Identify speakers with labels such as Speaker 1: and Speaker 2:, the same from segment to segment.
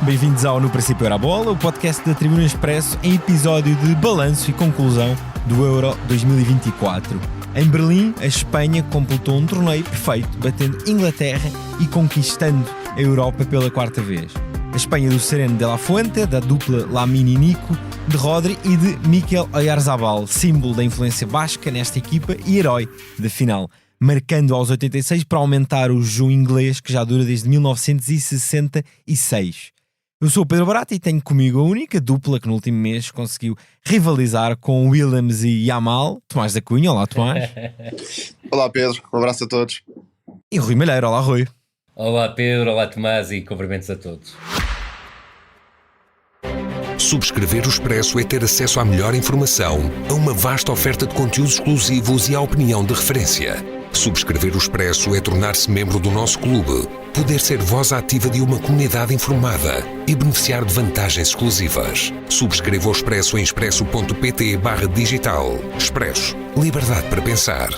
Speaker 1: Bem-vindos ao No Princípio Era a Bola, o podcast da Tribuna Expresso em episódio de balanço e conclusão do Euro 2024. Em Berlim, a Espanha completou um torneio perfeito, batendo Inglaterra e conquistando a Europa pela quarta vez. A Espanha do Sereno de la Fuente, da dupla Lamine e Nico, de Rodri e de Mikel Oyarzabal, símbolo da influência basca nesta equipa e herói da final, marcando aos 86 para aumentar o jejum inglês que já dura desde 1966. Eu sou o Pedro Barata e tenho comigo a única dupla que no último mês conseguiu rivalizar com Williams e Yamal, Tomás da Cunha. Olá, Tomás.
Speaker 2: Olá, Pedro. Um abraço a todos.
Speaker 1: E Rui Malheiro. Olá, Rui.
Speaker 3: Olá, Pedro. Olá, Tomás, e cumprimentos a todos.
Speaker 4: Subscrever o Expresso é ter acesso à melhor informação, a uma vasta oferta de conteúdos exclusivos e à opinião de referência. Subscrever o Expresso é tornar-se membro do nosso clube, poder ser voz ativa de uma comunidade informada e beneficiar de vantagens exclusivas. Subscreva o Expresso em expresso.pt/digital. Expresso. Liberdade para pensar.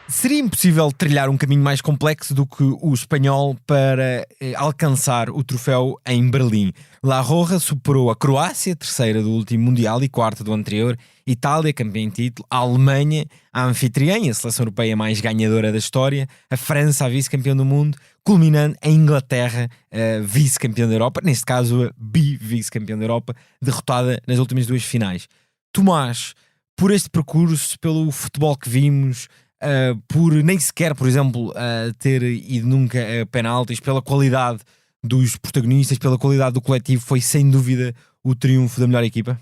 Speaker 1: Seria impossível trilhar um caminho mais complexo do que o espanhol para alcançar o troféu em Berlim. La Roja superou a Croácia, terceira do último Mundial e quarta do anterior, Itália, campeã em título, a Alemanha, a anfitriã e a seleção europeia mais ganhadora da história, a França, a vice-campeã do mundo, culminando a Inglaterra, a vice-campeã da Europa, neste caso a bi-vice-campeã da Europa, derrotada nas últimas duas finais. Tomás, por este percurso, pelo futebol que vimos, por nem sequer, por exemplo, ter ido nunca a penaltis, pela qualidade dos protagonistas, pela qualidade do coletivo, foi sem dúvida o triunfo da melhor equipa?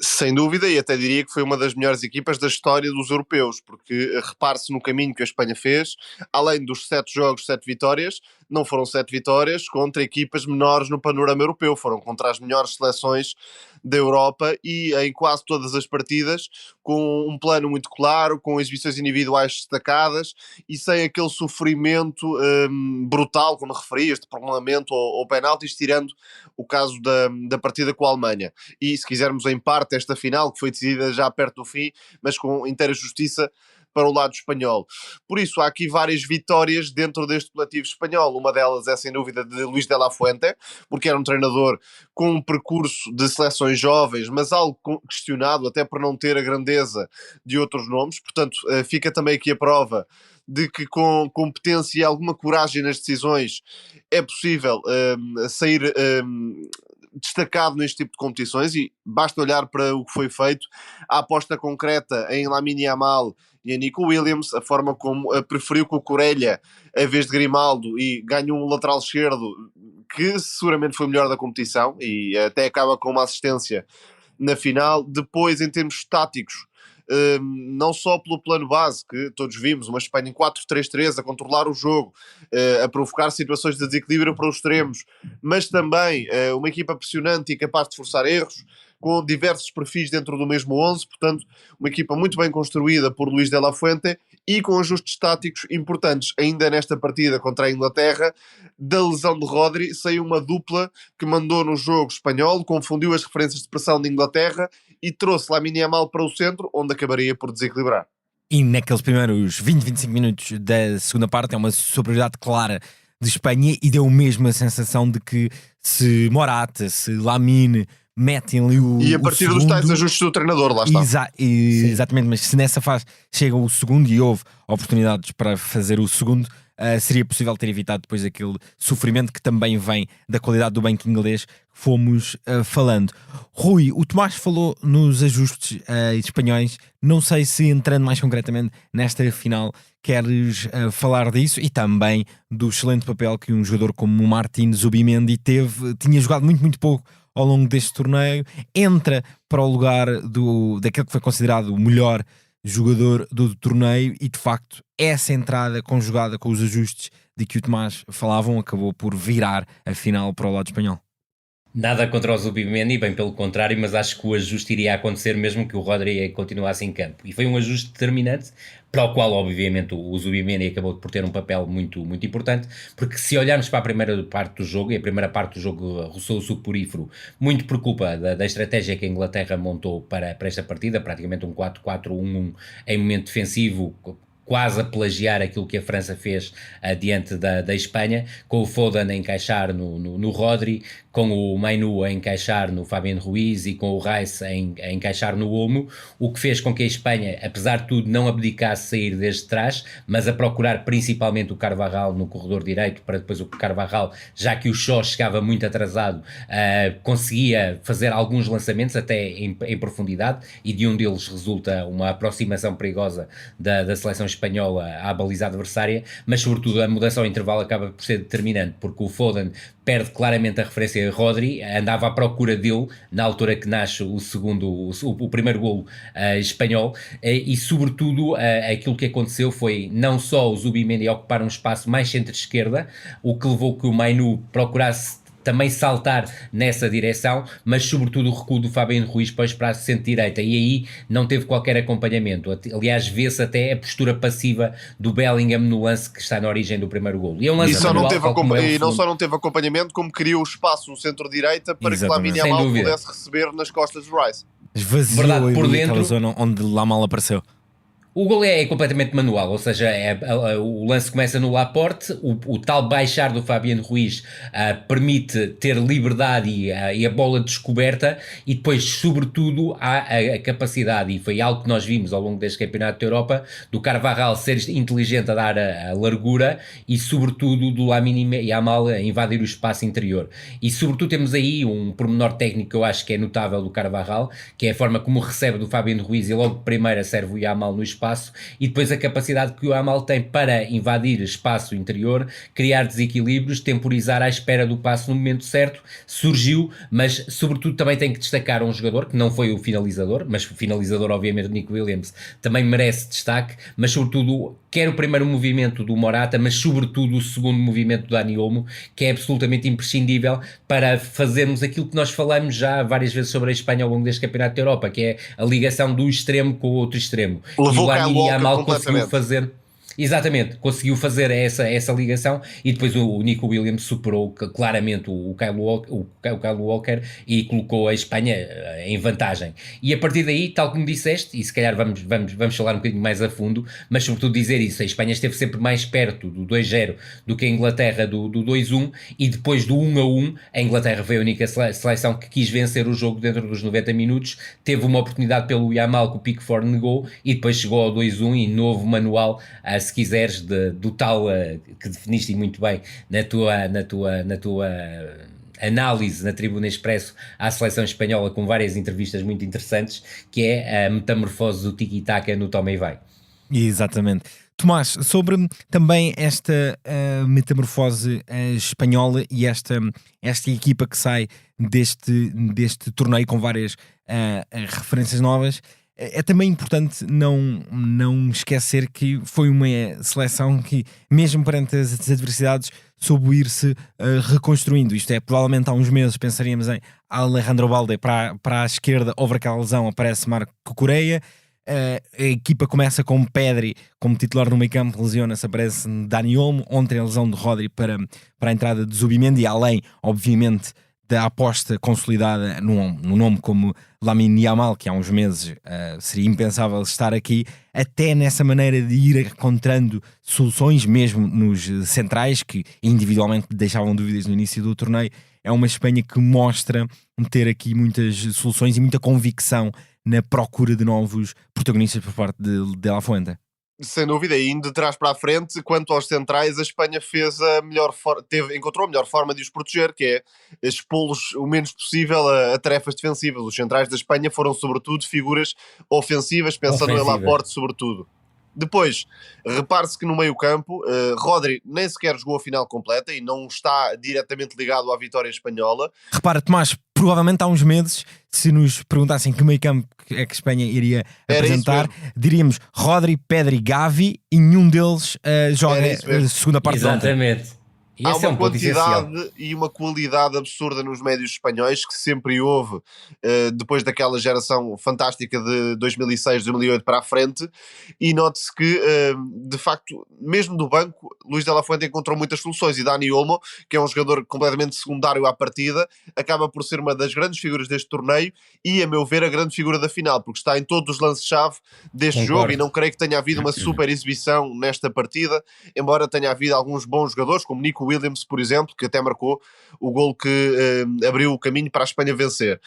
Speaker 2: Sem dúvida, e até diria que foi uma das melhores equipas da história dos europeus, porque repare-se no caminho que a Espanha fez, além dos 7 jogos, 7 vitórias, não foram 7 vitórias contra equipas menores no panorama europeu, foram contra as melhores seleções da Europa e em quase todas as partidas com um plano muito claro, com exibições individuais destacadas e sem aquele sofrimento brutal, como referias, de prolongamento ou penaltis, tirando o caso da partida com a Alemanha. E se quisermos em parte esta final, que foi decidida já perto do fim, mas com inteira justiça para o lado espanhol. Por isso, há aqui várias vitórias dentro deste coletivo espanhol. Uma delas é, sem dúvida, de Luís de la Fuente, porque era um treinador com um percurso de seleções jovens, mas algo questionado, até por não ter a grandeza de outros nomes. Portanto, fica também aqui a prova de que com competência e alguma coragem nas decisões é possível sair destacado neste tipo de competições, e basta olhar para o que foi feito, a aposta concreta em Lamine Yamal e a Nico Williams, a forma como preferiu com o Corelha a vez de Grimaldo e ganhou um lateral esquerdo que seguramente foi o melhor da competição e até acaba com uma assistência na final. Depois, em termos táticos, não só pelo plano base, que todos vimos, uma Espanha em 4-3-3 a controlar o jogo, a provocar situações de desequilíbrio para os extremos, mas também uma equipa pressionante e capaz de forçar erros, com diversos perfis dentro do mesmo 11, portanto, uma equipa muito bem construída por Luís de la Fuente e com ajustes táticos importantes. Ainda nesta partida contra a Inglaterra, da lesão de Rodri, saiu uma dupla que mandou no jogo espanhol, confundiu as referências de pressão de Inglaterra e trouxe Lamine Yamal para o centro, onde acabaria por desequilibrar.
Speaker 1: E naqueles primeiros 20-25 minutos da segunda parte é uma superioridade clara de Espanha e deu mesmo a sensação de que se Morata, se Lamine metem ali o
Speaker 2: e a partir
Speaker 1: segundo,
Speaker 2: dos tais ajustes do treinador, lá está.
Speaker 1: Exatamente, mas se nessa fase chega o segundo e houve oportunidades para fazer o segundo, seria possível ter evitado depois aquele sofrimento que também vem da qualidade do banco inglês que fomos falando. Rui, o Tomás falou nos ajustes espanhóis, não sei se entrando mais concretamente nesta final queres falar disso e também do excelente papel que um jogador como o Martín Zubimendi tinha jogado muito pouco ao longo deste torneio, entra para o lugar daquele que foi considerado o melhor jogador do torneio e de facto essa entrada conjugada com os ajustes de que o Tomás falavam acabou por virar a final para o lado espanhol.
Speaker 3: Nada contra o Zubimendi, bem pelo contrário, mas acho que o ajuste iria acontecer mesmo que o Rodri continuasse em campo. E foi um ajuste determinante, para o qual, obviamente, o Zubimendi acabou por ter um papel muito importante, porque se olharmos para a primeira parte do jogo, e a primeira parte do jogo roçou o suporífero, muito por culpa da estratégia que a Inglaterra montou para esta partida, praticamente um 4-4-1-1 em momento defensivo, quase a plagiar aquilo que a França fez diante da Espanha, com o Foden a encaixar no Rodri, com o Mainu a encaixar no Fabián Ruiz e com o Rice a encaixar no Olmo, o que fez com que a Espanha, apesar de tudo, não abdicasse sair desde trás, mas a procurar principalmente o Carvajal no corredor direito, para depois o Carvajal, já que o Shaw chegava muito atrasado, conseguia fazer alguns lançamentos até em profundidade, e de um deles resulta uma aproximação perigosa da seleção espanhola à baliza adversária, mas sobretudo a mudança ao intervalo acaba por ser determinante, porque o Foden perde claramente a referência a Rodri, andava à procura dele na altura que nasce o primeiro golo espanhol, e sobretudo aquilo que aconteceu foi não só o Zubimendi ocupar um espaço mais centro-esquerda, o que levou que o Mainu procurasse também saltar nessa direção, mas sobretudo o recuo do Fabián Ruiz para o espaço centro-direita, e aí não teve qualquer acompanhamento. Aliás, vê-se até a postura passiva do Bellingham no lance que está na origem do primeiro golo. E,
Speaker 2: não só não teve acompanhamento, como criou espaço no centro-direita para que Lamine Yamal pudesse receber nas costas de Rice.
Speaker 1: Esvaziou por dentro aquela zona onde Yamal apareceu.
Speaker 3: O gol é completamente manual, ou seja, o lance começa no Laporte, o tal baixar do Fabián Ruiz permite ter liberdade e a bola descoberta, e depois, sobretudo, há a capacidade, e foi algo que nós vimos ao longo deste Campeonato da Europa, do Carvajal ser inteligente a dar a largura, e sobretudo do Lamine Yamal a invadir o espaço interior. E sobretudo temos aí um pormenor técnico que eu acho que é notável do Carvajal, que é a forma como recebe do Fabián Ruiz e logo de primeira serve o Yamal no espaço, e depois a capacidade que o Yamal tem para invadir espaço interior, criar desequilíbrios, temporizar à espera do passo no momento certo. Surgiu, mas sobretudo também tem que destacar um jogador que não foi o finalizador, mas o finalizador obviamente o Nico Williams também merece destaque, mas sobretudo quer o primeiro movimento do Morata, mas sobretudo o segundo movimento do Dani Olmo, que é absolutamente imprescindível para fazermos aquilo que nós falamos já várias vezes sobre a Espanha ao longo deste Campeonato da Europa, que é a ligação do extremo com o outro extremo.
Speaker 2: Levou
Speaker 3: e o Lamine Yamal conseguiu fazer... Exatamente, conseguiu fazer essa ligação, e depois o Nico Williams superou claramente o Kyle Walker e colocou a Espanha em vantagem. E a partir daí, tal como disseste, e se calhar vamos falar um bocadinho mais a fundo, mas sobretudo dizer isso, a Espanha esteve sempre mais perto do 2-0 do que a Inglaterra do 2-1, e depois do 1-1, a Inglaterra foi a única seleção que quis vencer o jogo dentro dos 90 minutos, teve uma oportunidade pelo Yamal que o Pickford negou, e depois chegou ao 2-1 e novo manual se quiseres, do tal que definiste muito bem na tua análise na Tribuna Expresso à seleção espanhola, com várias entrevistas muito interessantes, que é a metamorfose do tiki-taka no toma e vai.
Speaker 1: Exatamente. Tomás, sobre também esta metamorfose espanhola e esta equipa que sai deste torneio com várias referências novas, é também importante não esquecer que foi uma seleção que, mesmo perante as adversidades, soube ir-se reconstruindo. Isto é, provavelmente há uns meses pensaríamos em Alejandro Balde para a esquerda, houve aquela lesão, aparece Marco Cucurella, a equipa começa com Pedri como titular no meio campo, lesiona-se, aparece Dani Olmo, ontem a lesão de Rodri para a entrada de Zubimendi, além, obviamente, da aposta consolidada no nome como Lamine Yamal, que há uns meses seria impensável estar aqui, até nessa maneira de ir encontrando soluções, mesmo nos centrais, que individualmente deixavam dúvidas no início do torneio. É uma Espanha que mostra ter aqui muitas soluções e muita convicção na procura de novos protagonistas por parte de La Fuente.
Speaker 2: Sem dúvida, e indo de trás para a frente, quanto aos centrais, a Espanha fez encontrou a melhor forma de os proteger, que é expô-los o menos possível a tarefas defensivas. Os centrais da Espanha foram sobretudo figuras ofensivas, pensando em Laporte sobretudo. Depois, repare-se que no meio campo, Rodri nem sequer jogou a final completa e não está diretamente ligado à vitória espanhola.
Speaker 1: Repara, Tomás, provavelmente há uns meses, se nos perguntassem que meio campo é que a Espanha iria apresentar, diríamos Rodri, Pedri, Gavi, e nenhum deles joga a segunda parte.
Speaker 3: Exatamente. E
Speaker 2: há
Speaker 3: esse é
Speaker 2: uma
Speaker 3: um ponto essencial.
Speaker 2: quantidade e uma qualidade absurda nos médios espanhóis que sempre houve, depois daquela geração fantástica de 2006, 2008 para a frente, e note-se que, de facto, mesmo do banco, Luís de la Fuente encontrou muitas soluções, e Dani Olmo, que é um jogador completamente secundário à partida, acaba por ser uma das grandes figuras deste torneio e, a meu ver, a grande figura da final, porque está em todos os lances-chave deste jogo, e
Speaker 3: Concordo.
Speaker 2: não creio que tenha havido uma super exibição nesta partida, embora tenha havido alguns bons jogadores, como Nico Williams, por exemplo, que até marcou o gol que abriu o caminho para a Espanha vencer.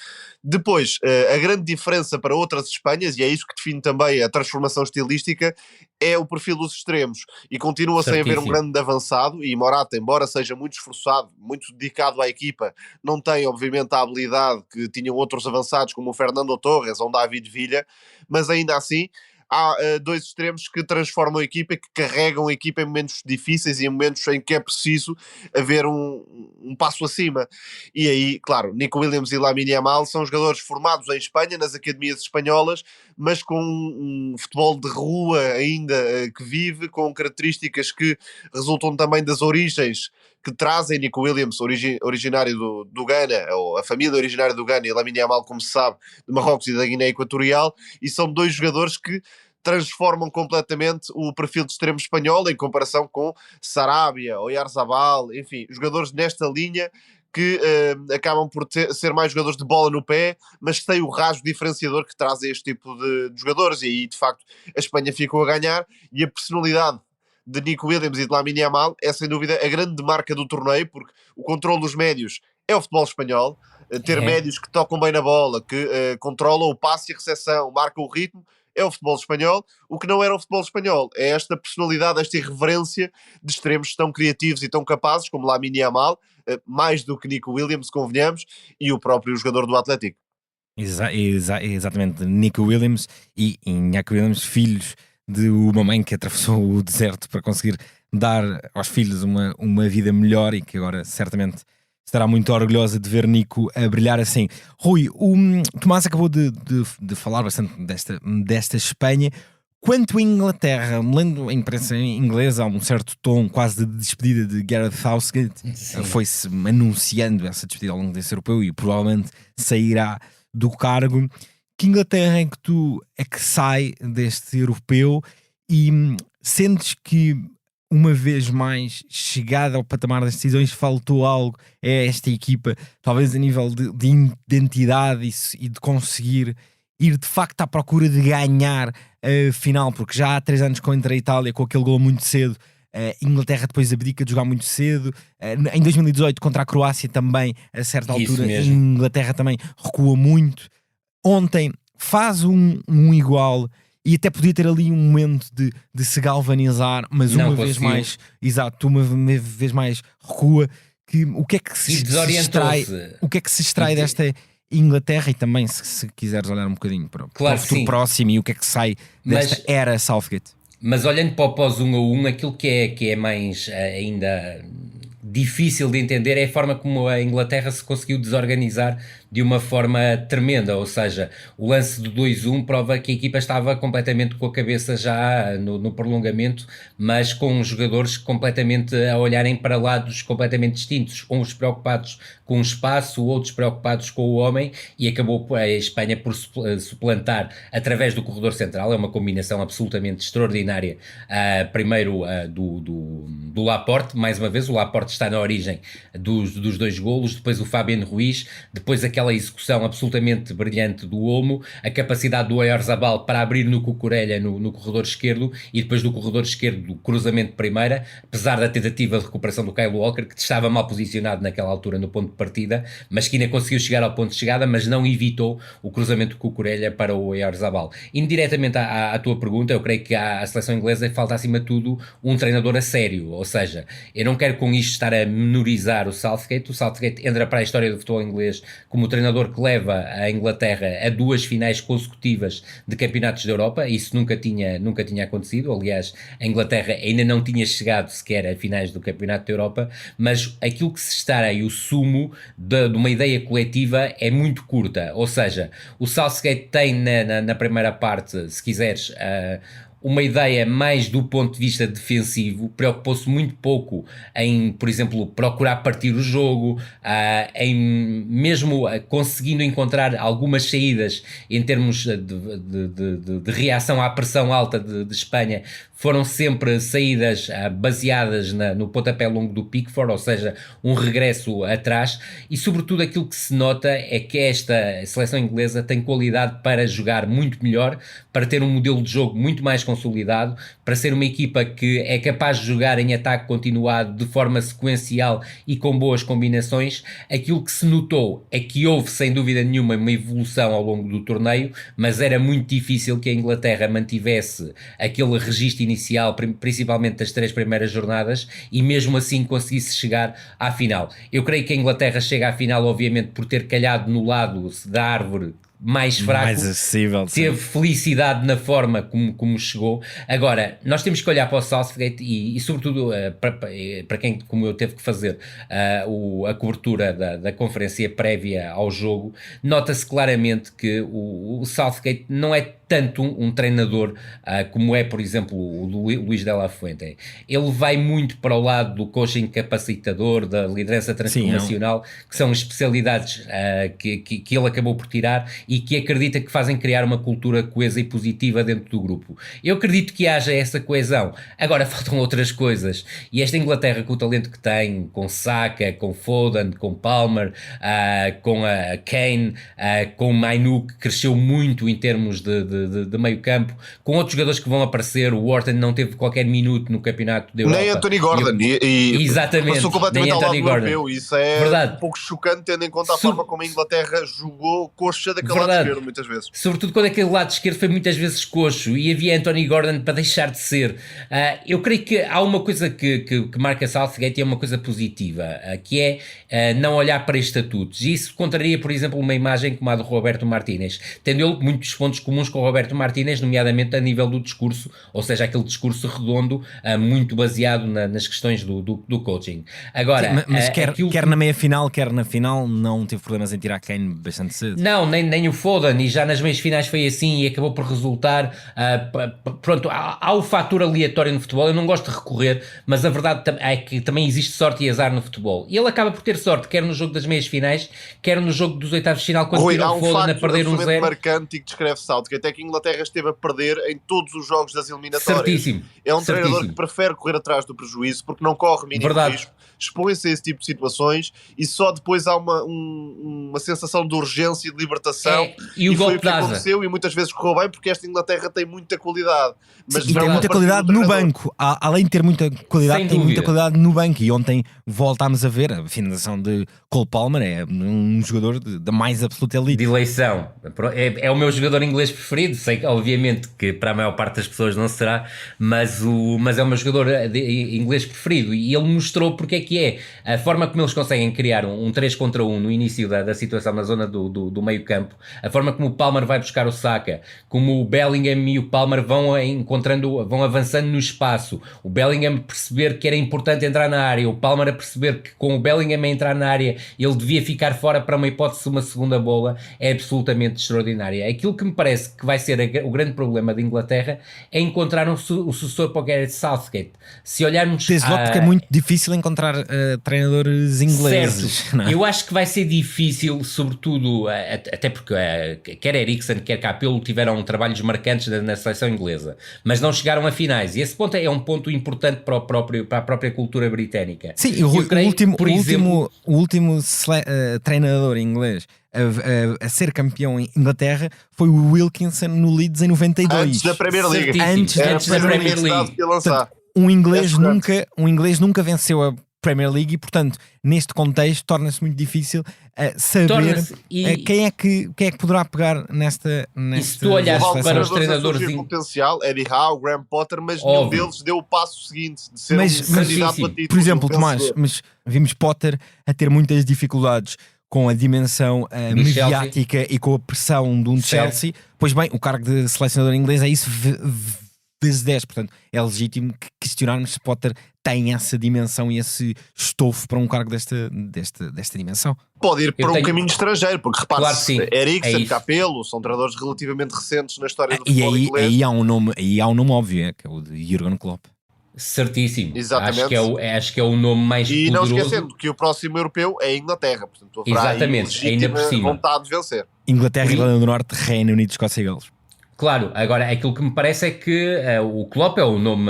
Speaker 2: Depois, a grande diferença para outras Espanhas, e é isso que define também a transformação estilística, é o perfil dos extremos. E continua sem haver um
Speaker 3: Certíssimo.
Speaker 2: grande avançado, e Morata, embora seja muito esforçado, muito dedicado à equipa, não tem, obviamente, a habilidade que tinham outros avançados, como o Fernando Torres ou o David Villa, mas ainda assim há dois extremos que transformam a equipa e que carregam a equipa em momentos difíceis e em momentos em que é preciso haver um passo acima. E aí, claro, Nico Williams e Lamine Yamal são jogadores formados em Espanha, nas academias espanholas, mas com um futebol de rua ainda que vive, com características que resultam também das origens que trazem. Nico Williams, originário do Ghana, ou a família originária do Ghana, e Lamine Yamal, como se sabe, de Marrocos e da Guiné Equatorial, e são dois jogadores que transformam completamente o perfil de extremo espanhol em comparação com Sarabia, Oyarzabal, enfim, jogadores nesta linha que acabam por ser mais jogadores de bola no pé, mas sem o rasgo diferenciador que traz este tipo de jogadores, e aí de facto a Espanha ficou a ganhar, e a personalidade de Nico Williams e de Lamine Yamal é sem dúvida a grande marca do torneio, porque o controle dos médios é o futebol espanhol, ter
Speaker 3: É.
Speaker 2: médios que tocam bem na bola, que controlam o passe e a recepção, marcam o ritmo, é o futebol espanhol. O que não era o futebol espanhol é esta personalidade, esta irreverência de extremos tão criativos e tão capazes como Lamine Yamal, mais do que Nico Williams, convenhamos, e o próprio jogador do Atlético.
Speaker 1: Exatamente, Nico Williams e Iñaki Williams, filhos de uma mãe que atravessou o deserto para conseguir dar aos filhos uma vida melhor, e que agora certamente estará muito orgulhosa de ver Nico a brilhar assim. Rui, o Tomás acabou de falar bastante desta Espanha. Quanto à Inglaterra, lendo a imprensa inglesa, há um certo tom quase de despedida de Gareth Southgate. Foi-se anunciando essa despedida ao longo desse europeu e provavelmente sairá do cargo. Que Inglaterra é que sai deste europeu, e sentes que, uma vez mais, chegada ao patamar das decisões, faltou algo a esta equipa, talvez a nível de identidade e de conseguir ir de facto à procura de ganhar a final, porque já há 3 anos contra a Itália, com aquele gol muito cedo, a Inglaterra depois abdica de jogar muito cedo. Em 2018 contra a Croácia também, a certa altura, a Inglaterra também recua muito. Ontem faz um igual, e até podia ter ali um momento de se galvanizar, mas
Speaker 3: não
Speaker 1: uma vez mais, exato, uma vez mais recua. O que é que se extrai, o que é que se extrai desta Inglaterra, e também se quiseres olhar um bocadinho para o futuro próximo, e o que é que sai desta era Southgate?
Speaker 3: Mas olhando para o pós 1-1, aquilo que é mais ainda difícil de entender é a forma como a Inglaterra se conseguiu desorganizar de uma forma tremenda, ou seja, o lance do 2-1 prova que a equipa estava completamente com a cabeça já no prolongamento, mas com jogadores completamente a olharem para lados completamente distintos, uns preocupados com o espaço, outros preocupados com o homem, e acabou a Espanha por suplantar através do corredor central. É uma combinação absolutamente extraordinária, primeiro do Laporte, mais uma vez, o Laporte está na origem dos 2 golos, depois o Fabián Ruiz, depois aquela execução absolutamente brilhante do Olmo, a capacidade do Oyarzabal para abrir no Cucurella no corredor esquerdo, e depois do corredor esquerdo do cruzamento de primeira, apesar da tentativa de recuperação do Kyle Walker, que estava mal posicionado naquela altura no ponto de partida, mas que ainda conseguiu chegar ao ponto de chegada, mas não evitou o cruzamento do Cucurella para o Oyarzabal. Indiretamente à tua pergunta, eu creio que à seleção inglesa falta acima de tudo um treinador a sério, ou seja, eu não quero com isto estar a menorizar o Southgate. O Southgate entra para a história do futebol inglês como o treinador que leva a Inglaterra a 2 finais consecutivas de campeonatos da Europa. Isso nunca tinha acontecido. Aliás, a Inglaterra ainda não tinha chegado sequer a finais do campeonato da Europa, mas aquilo que se extrai, o sumo de uma ideia coletiva, é muito curta. Ou seja, o Southgate tem na primeira parte, se quiseres, uma ideia mais do ponto de vista defensivo, preocupou-se muito pouco em, por exemplo, procurar partir o jogo, em mesmo conseguindo encontrar algumas saídas em termos de reação à pressão alta de Espanha, foram sempre saídas baseadas no pontapé longo do Pickford, ou seja, um regresso atrás, e sobretudo aquilo que se nota é que esta seleção inglesa tem qualidade para jogar muito melhor, para ter um modelo de jogo muito mais consolidado, para ser uma equipa que é capaz de jogar em ataque continuado de forma sequencial e com boas combinações. Aquilo que se notou é que houve sem dúvida nenhuma uma evolução ao longo do torneio, mas era muito difícil que a Inglaterra mantivesse aquele registro inicial, principalmente das 3 primeiras jornadas, e mesmo assim conseguisse chegar à final. Eu creio que a Inglaterra chega à final obviamente por ter calhado no llado da árvore mais fraco,
Speaker 1: mais acessível,
Speaker 3: teve felicidade na forma como chegou. Agora, nós temos que olhar para o Southgate e sobretudo para quem como eu teve que fazer a cobertura da conferência prévia ao jogo, nota-se claramente que o Southgate não é tanto um treinador como é, por exemplo, o Luís de la Fuente. Ele vai muito para o lado do coaching capacitador, da liderança transformacional, que são especialidades que ele acabou por tirar e que acredita que fazem criar uma cultura coesa e positiva dentro do grupo. Eu acredito que haja essa coesão. Agora faltam outras coisas. E esta Inglaterra, com o talento que tem, com Saka, com Foden, com Palmer, com a Kane, com Mainu, que cresceu muito em termos de meio campo, com outros jogadores que vão aparecer. O Wharton não teve qualquer minuto no campeonato da Europa.
Speaker 2: Nem Anthony Gordon.
Speaker 3: Exatamente.
Speaker 2: Passou completamente ao lado do europeu. Isso é
Speaker 3: verdade.
Speaker 2: Um pouco chocante, tendo em conta a forma como a Inglaterra jogou coxa daquele lado esquerdo, muitas vezes.
Speaker 3: Sobretudo quando aquele lado esquerdo foi muitas vezes coxo e havia Anthony Gordon para deixar de ser. Eu creio que há uma coisa que marca Southgate e é uma coisa positiva, que é não olhar para estatutos. E isso contraria, por exemplo, uma imagem como a do Roberto Martínez, tendo ele muitos pontos comuns com o Roberto Martínez, nomeadamente a nível do discurso, ou seja, aquele discurso redondo, muito baseado nas questões do coaching. Agora,
Speaker 1: mas quer na meia-final, quer na final, não teve problemas em tirar Kane bastante cedo.
Speaker 3: Não, nem o Foden, e já nas meias finais foi assim e acabou por resultar. Pronto, há o fator aleatório no futebol, eu não gosto de recorrer, mas a verdade é que também existe sorte e azar no futebol. E ele acaba por ter sorte, quer no jogo das meias finais, quer no jogo dos oitavos de final, quando tirou o Foden a perder 1-0.
Speaker 2: Marcante e que descreve Southgate é que a Inglaterra esteve a perder em todos os jogos das eliminatórias.
Speaker 3: Certíssimo.
Speaker 2: É um treinador que prefere correr atrás do prejuízo porque não corre mínimo risco, expõe-se a esse tipo de situações e só depois há uma sensação de urgência e de libertação.
Speaker 3: E o
Speaker 2: foi
Speaker 3: golpe
Speaker 2: o que aconteceu e muitas vezes correu bem porque esta Inglaterra tem muita qualidade.
Speaker 1: Mas e tem muita qualidade no banco. Além de ter muita qualidade, tem muita qualidade no banco. E ontem voltámos a ver a finalização de Cole Palmer, é um jogador da mais absoluta elite.
Speaker 3: De eleição. É o meu jogador inglês preferido. Sei que, obviamente, que para a maior parte das pessoas não será, mas é o meu jogador inglês preferido. E ele mostrou porque é que é. A forma como eles conseguem criar um 3 contra 1 no início da situação na zona do meio campo, a forma como o Palmer vai buscar o Saka, como o Bellingham e o Palmer vão avançando no espaço, o Bellingham perceber que era importante entrar na área, o Palmer a perceber que com o Bellingham a entrar na área ele devia ficar fora para uma hipótese de uma segunda bola, é absolutamente extraordinária. Aquilo que me parece que vai ser o grande problema da Inglaterra é encontrar o sucessor para o Gareth Southgate. Se olharmos
Speaker 1: desde logo porque é muito difícil encontrar treinadores ingleses.
Speaker 3: Certo. Eu acho que vai ser difícil, sobretudo até porque quer Eriksen, quer Capello tiveram trabalhos marcantes na seleção inglesa, mas não chegaram a finais, e esse ponto é um ponto importante para a própria cultura britânica.
Speaker 1: Sim, o último treinador inglês a ser campeão em Inglaterra foi o Wilkinson no Leeds em 92.
Speaker 2: Antes da Premier League.
Speaker 3: Antes da Premier League.
Speaker 1: Portanto, um inglês nunca venceu a Premier League e, portanto, neste contexto torna-se muito difícil saber quem é que poderá pegar nesta
Speaker 3: e se tu olhares para os treinadores
Speaker 2: potencial, Eddie Howe, Graham Potter, mas nenhum deles deu o passo seguinte de ser candidato a título.
Speaker 1: Por exemplo, Tomás, mas vimos Potter a ter muitas dificuldades com a dimensão mediática e com a pressão de um Chelsea. Pois bem, o cargo de selecionador inglês é isso das 10, portanto é legítimo que questionarmos se Potter tem essa dimensão e esse estofo para um cargo desta dimensão.
Speaker 2: Pode ir para um caminho estrangeiro, porque repare-se,
Speaker 3: Claro que sim.
Speaker 2: Eriksen, Capello, são treinadores relativamente recentes na história do
Speaker 1: E
Speaker 2: futebol inglês.
Speaker 1: aí há um nome óbvio, que é o de Jurgen Klopp.
Speaker 3: Certíssimo.
Speaker 2: Exatamente.
Speaker 3: Acho que é o nome mais
Speaker 2: E
Speaker 3: poderoso.
Speaker 2: não esquecendo que o próximo europeu é a Inglaterra, portanto haverá
Speaker 3: Exatamente,
Speaker 2: aí
Speaker 3: ainda por cima.
Speaker 2: vontade de vencer.
Speaker 1: Inglaterra, Irlanda do Norte, Reino Unido, Escócia e Gales.
Speaker 3: Claro, agora aquilo que me parece é que o Klopp é o nome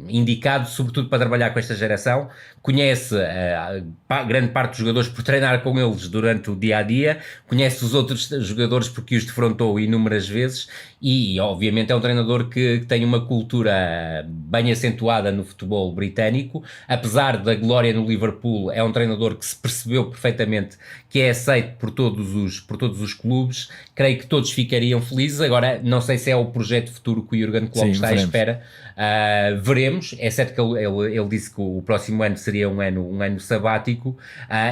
Speaker 3: indicado sobretudo para trabalhar com esta geração, conhece grande parte dos jogadores por treinar com eles durante o dia-a-dia, conhece os outros jogadores porque os defrontou inúmeras vezes e obviamente é um treinador que tem uma cultura bem acentuada no futebol britânico, apesar da glória no Liverpool, é um treinador que se percebeu perfeitamente que é aceito por todos os clubes, creio que todos ficariam felizes. Agora não sei se é o projeto futuro que o Jurgen Klopp está à espera. Veremos. É certo que ele disse que o próximo ano seria um ano sabático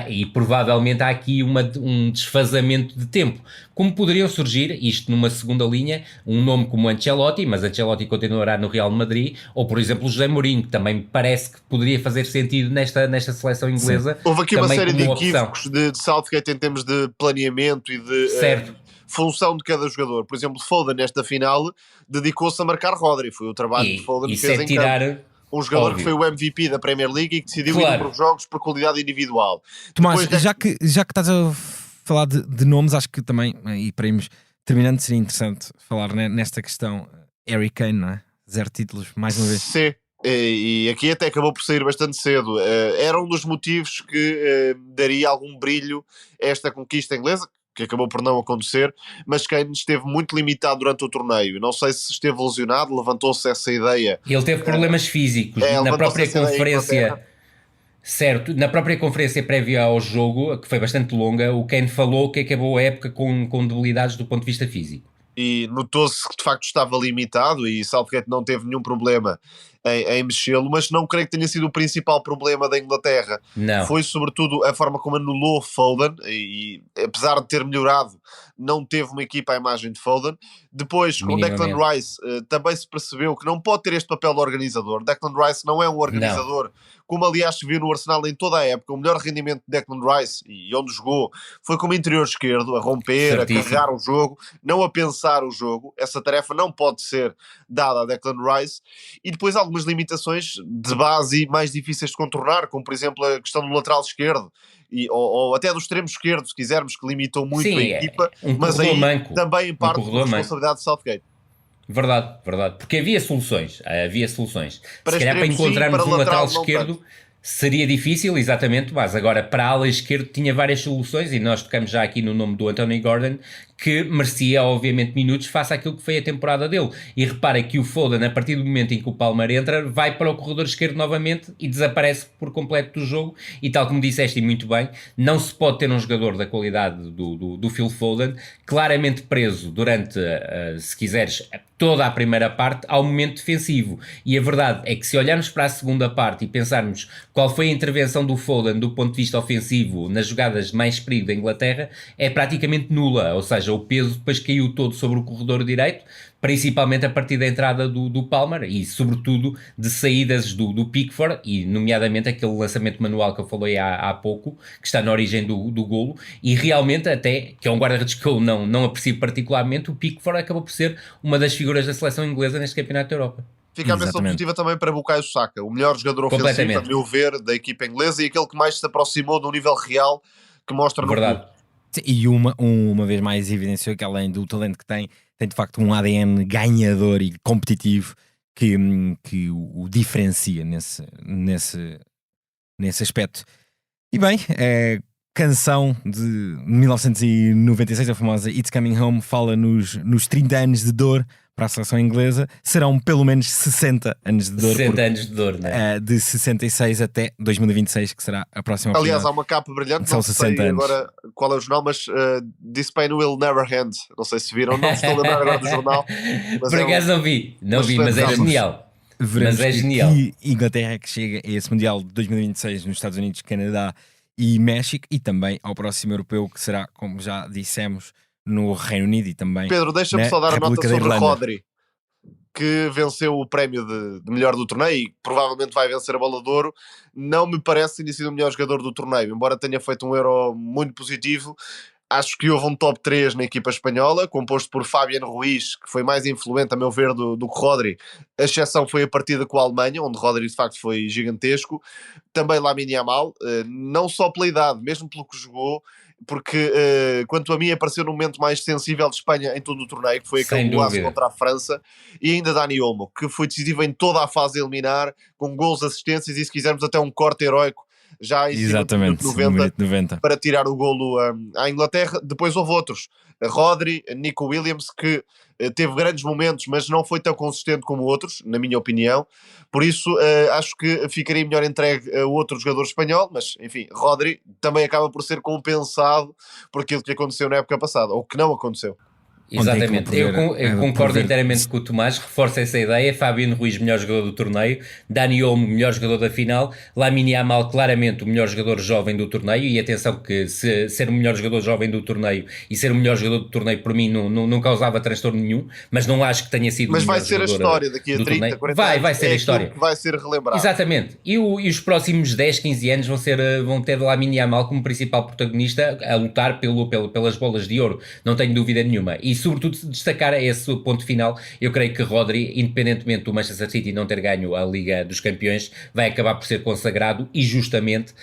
Speaker 3: e provavelmente há aqui um desfazamento de tempo. Como poderiam surgir, isto numa segunda linha, um nome como Ancelotti, mas Ancelotti continuará no Real Madrid, ou por exemplo José Mourinho, que também parece que poderia fazer sentido nesta seleção inglesa.
Speaker 2: Sim. Houve aqui uma série de equívocos
Speaker 3: opção
Speaker 2: de Southgate em termos de planeamento e de função de cada jogador. Por exemplo, Foden nesta final dedicou-se a marcar Rodri, foi o trabalho que Foden fez em campo. Um jogador que foi o MVP da Premier League e que decidiu ir para os jogos por qualidade individual.
Speaker 1: Tomás, já que estás a falar de nomes, acho que também, e para irmos terminando, seria interessante falar nesta questão. Harry Kane, não é? 0 títulos, mais uma vez.
Speaker 2: Sim, e aqui até acabou por sair bastante cedo. Era um dos motivos que daria algum brilho a esta conquista inglesa, que acabou por não acontecer, mas Kane esteve muito limitado durante o torneio. Não sei se esteve lesionado, levantou-se essa ideia.
Speaker 3: Ele teve problemas físicos na própria conferência. Certo, na própria conferência prévia ao jogo, que foi bastante longa, o Kane falou que acabou a época com debilidades do ponto de vista físico.
Speaker 2: E notou-se que de facto estava limitado e Southgate não teve nenhum problema em mexê-lo, mas não creio que tenha sido o principal problema da Inglaterra.
Speaker 3: Não.
Speaker 2: Foi sobretudo a forma como anulou Foden e apesar de ter melhorado, não teve uma equipa à imagem de Foden. Depois, com Declan Rice, também se percebeu que não pode ter este papel de organizador. Declan Rice não é um organizador, como aliás se viu no Arsenal em toda a época. O melhor rendimento de Declan Rice, e onde jogou, foi como interior esquerdo, a romper, a carregar o jogo, não a pensar o jogo. Essa tarefa não pode ser dada a Declan Rice. E depois algumas limitações de base mais difíceis de contornar, como por exemplo a questão do lateral esquerdo, ou até do extremo esquerdo, se quisermos, que limitou muito a equipa, mas aí
Speaker 3: manco,
Speaker 2: também em parte por responsabilidade de Southgate.
Speaker 3: Verdade, porque havia soluções.
Speaker 2: Para
Speaker 3: se calhar para encontrarmos um lateral esquerdo seria difícil, exatamente, mas agora para a ala esquerda tinha várias soluções e nós tocamos já aqui no nome do Anthony Gordon, que merecia obviamente minutos face àquilo que foi a temporada dele. E repara que o Foden, a partir do momento em que o Palmer entra, vai para o corredor esquerdo novamente e desaparece por completo do jogo. E tal como disseste, e muito bem, não se pode ter um jogador da qualidade do Phil Foden claramente preso durante, se quiseres, toda a primeira parte ao momento defensivo. E a verdade é que se olharmos para a segunda parte e pensarmos qual foi a intervenção do Foden do ponto de vista ofensivo nas jogadas de mais perigo da Inglaterra, é praticamente nula, ou seja, o peso depois caiu todo sobre o corredor direito, principalmente a partir da entrada do Palmer e sobretudo de saídas do Pickford e nomeadamente aquele lançamento manual que eu falei há pouco, que está na origem do golo, e realmente até, que é um guarda-redes que eu não aprecio particularmente, o Pickford acabou por ser uma das figuras da seleção inglesa neste Campeonato da Europa.
Speaker 2: Fica a menção positiva também para Bukayo Saka, o melhor jogador ofensivo, a meu ver, da equipa inglesa e aquele que mais se aproximou do nível real que mostra no clube.
Speaker 1: E uma vez mais evidenciou que além do talento que tem de facto um ADN ganhador e competitivo que o diferencia nesse aspecto. E bem, canção de 1996, a famosa It's Coming Home, fala nos 30 anos de dor para a seleção inglesa. Serão pelo menos 60 anos de dor.
Speaker 3: 60 anos de dor, não é?
Speaker 1: De 66 até 2026, que será a próxima.
Speaker 2: Aliás, há uma capa brilhante,
Speaker 1: são
Speaker 2: não
Speaker 1: 60
Speaker 2: sei
Speaker 1: anos.
Speaker 2: Agora qual é o jornal, mas This Pain Will Never End. Não sei se viram, não estou a lembrar agora do jornal.
Speaker 3: Por acaso não vi, mas é genial.
Speaker 1: Veremos que Inglaterra que chega a esse Mundial de 2026 nos Estados Unidos, Canadá e México, e também ao próximo europeu, que será, como já dissemos, no Reino Unido e também.
Speaker 2: Pedro, deixa-me só dar a nota sobre Rodri, que venceu o prémio de melhor do torneio e provavelmente vai vencer a Bola de Ouro, não me parece ter sido o melhor jogador do torneio, embora tenha feito um Euro muito positivo. Acho que houve um top 3 na equipa espanhola, composto por Fabián Ruiz, que foi mais influente, a meu ver, do que Rodri. A exceção foi a partida com a Alemanha, onde Rodri de facto foi gigantesco. Também Lamine Yamal, não só pela idade, mesmo pelo que jogou, porque quanto a mim apareceu no momento mais sensível de Espanha em todo o torneio, que foi aquele golaço contra a França, e ainda Dani Olmo, que foi decisivo em toda a fase eliminar, com gols, assistências e, se quisermos, até um corte heróico já em
Speaker 1: exatamente,
Speaker 2: cima do 90 para tirar o golo à Inglaterra. Depois houve outros, Rodri, Nico Williams, que teve grandes momentos, mas não foi tão consistente como outros, na minha opinião. Por isso acho que ficaria melhor entregue a outro jogador espanhol, mas enfim, Rodri também acaba por ser compensado por aquilo que aconteceu na época passada, ou que não aconteceu.
Speaker 3: Exatamente, eu concordo inteiramente com o Tomás, reforço essa ideia. Fabián Ruiz, melhor jogador do torneio, Dani Olmo, melhor jogador da final, Lamine Yamal, claramente o melhor jogador jovem do torneio, e atenção que ser o melhor jogador jovem do torneio e ser o melhor jogador do torneio, por mim não causava transtorno nenhum, mas não acho que tenha sido
Speaker 2: mas
Speaker 3: o melhor
Speaker 2: jogador. Mas vai ser a história daqui a 30, 40 anos.
Speaker 3: Vai ser a história.
Speaker 2: Que vai ser relembrado.
Speaker 3: Exatamente, e os próximos 10, 15 anos vão ter Lamine Yamal como principal protagonista a lutar pelas bolas de ouro, não tenho dúvida nenhuma. E sobretudo destacar esse ponto final, eu creio que Rodri, independentemente do Manchester City não ter ganho a Liga dos Campeões, vai acabar por ser consagrado e justamente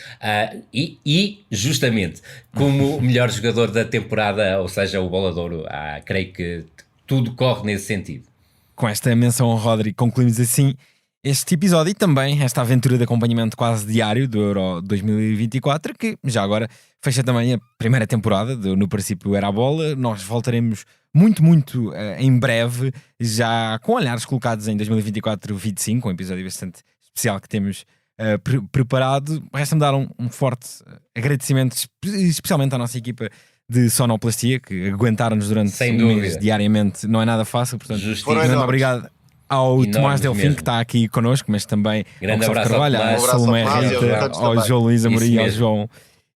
Speaker 3: como o melhor jogador da temporada, ou seja, o Bola de Ouro. Creio que tudo corre nesse sentido.
Speaker 1: Com esta menção ao Rodri concluímos assim este episódio e também esta aventura de acompanhamento quase diário do Euro 2024, que já agora fecha também a primeira temporada do No Princípio Era a Bola. Nós voltaremos muito em breve, já com olhares colocados em 2024-25, um episódio bastante especial que temos preparado. Resta-me dar um forte agradecimento, especialmente à nossa equipa de sonoplastia, que aguentaram-nos durante um mês diariamente. Não é nada fácil, portanto, grande obrigado ao Tomás Delfim, mesmo, que está aqui connosco, mas também
Speaker 3: grande
Speaker 1: ao
Speaker 3: abraço
Speaker 1: Carvalho, ao Salomé Rita, ao João Luís Amorim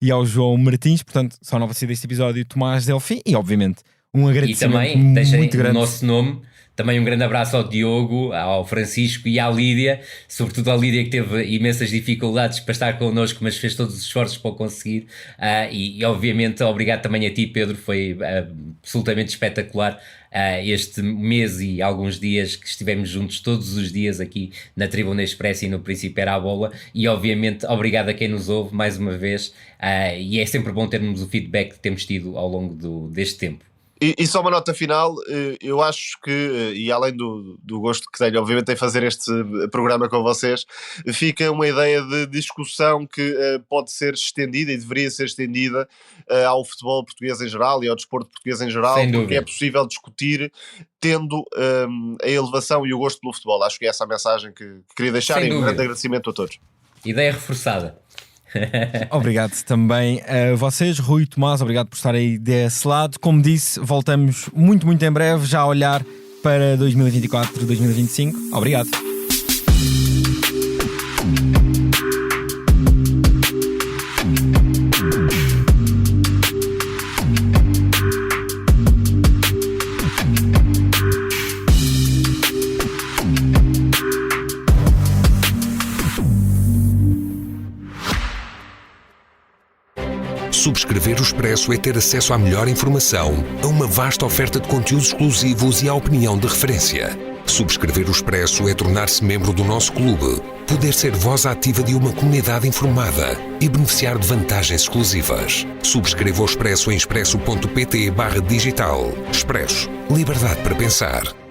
Speaker 1: e ao João Martins. Portanto, sonoplastia deste episódio, Tomás Delfim, e obviamente um agradecimento
Speaker 3: e também,
Speaker 1: muito grande.
Speaker 3: O nosso nome, também um grande abraço ao Diogo, ao Francisco e à Lídia, sobretudo à Lídia, que teve imensas dificuldades para estar connosco, mas fez todos os esforços para o conseguir, e obviamente obrigado também a ti, Pedro, foi absolutamente espetacular este mês e alguns dias que estivemos juntos todos os dias aqui na Tribuna Expressa e no Princípio Era a Bola, e obviamente obrigado a quem nos ouve mais uma vez, e é sempre bom termos o feedback que temos tido ao longo deste tempo.
Speaker 2: E só uma nota final, eu acho que, e além do gosto que tenho obviamente em fazer este programa com vocês, fica uma ideia de discussão que pode ser estendida e deveria ser estendida ao futebol português em geral e ao desporto português em geral, porque é possível discutir tendo a elevação e o gosto pelo futebol. Acho que é essa a mensagem que queria deixar, e um grande agradecimento a todos.
Speaker 3: Ideia reforçada.
Speaker 1: Obrigado também a vocês, Rui, Tomás, obrigado por estar aí desse lado. Como disse, voltamos muito em breve, já a olhar para 2024-2025. Obrigado.
Speaker 4: Subscrever o Expresso é ter acesso à melhor informação, a uma vasta oferta de conteúdos exclusivos e à opinião de referência. Subscrever o Expresso é tornar-se membro do nosso clube, poder ser voz ativa de uma comunidade informada e beneficiar de vantagens exclusivas. Subscreva o Expresso em expresso.pt/digital. Expresso. Liberdade para pensar.